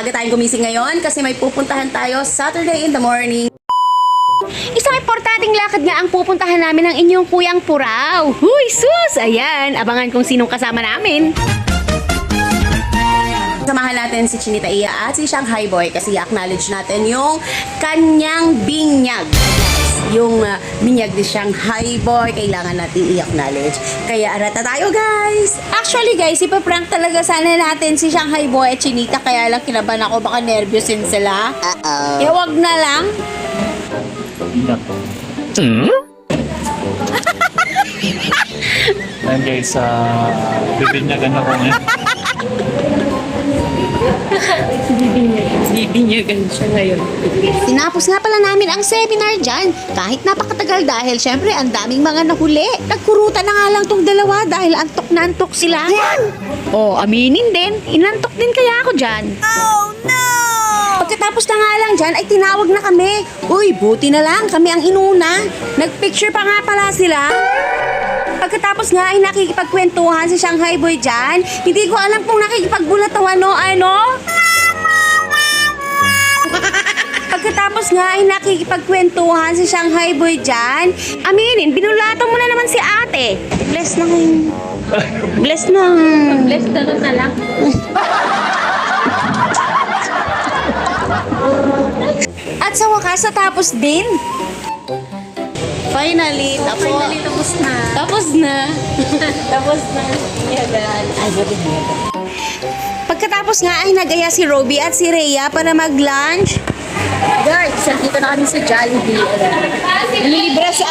Maaga tayong gumising ngayon kasi may pupuntahan tayo Saturday in the morning. Isang importanteng lakad nga ang pupuntahan namin ng inyong kuyang Puraw. Huy, sus! Ayan, abangan kung sinong kasama namin. Samahan natin si Chinita Iya at si Shanghai Boy kasi i-acknowledge natin yung kanyang binyag. Yung binyag ni Shanghai Boy, kailangan natin i-acknowledge. Kaya arata tayo, guys! Actually, guys, ipaprank talaga sana natin si Shanghai Boy at Chinita, kaya lang kinabahan ako, baka nervyusin sila. Eh, wag na lang. Ayan guys, bibinyagan ako ngayon. Bibinyagan siya ngayon. Tinapos nga pala namin ang seminar dyan. Kahit napakatagal dahil syempre ang daming mga nahuli. Nagkurutan na nga lang tong dalawa dahil antok na antok sila. Oh, aminin din. Inantok din kaya ako dyan. Oh no! Pagkatapos na nga lang dyan ay tinawag na kami. Uy, buti na lang kami ang inuna. Nagpicture pa nga pala sila. Pagkatapos nga ay nakikipagkwentuhan si Shanghai Boy dyan. Hindi ko alam kung nakikipagbulatawan o ano. Pagkatapos nga ay nakikipagkwentuhan si Shanghai Boy dyan. Aminin, binulatan mo na naman si ate. Bless na ngayon. Bless na. Bless na lang. At sa wakas, natapos din. Finally, tapos na. Tapos na. Tapos na. Ay, pagkatapos nga ay nagaya si Robby at si Rhea para mag-lunch. Guys, dito na kami sa Jollibee. Nililibre si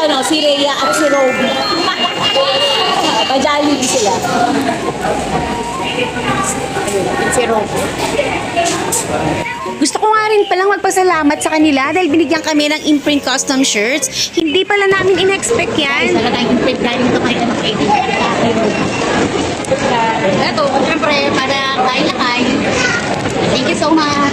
Rhea at si Robby. Pa-Jollibee sila. Si Robby. Gusto ko nga rin palang magpasalamat sa kanila dahil binigyan kami ng imprint custom shirts. Hindi pala namin in-expect yan. Sana tayong imprint dahil ito kayo ng kaibigan. Ito, siyempre, para kain na kain. Thank you so much.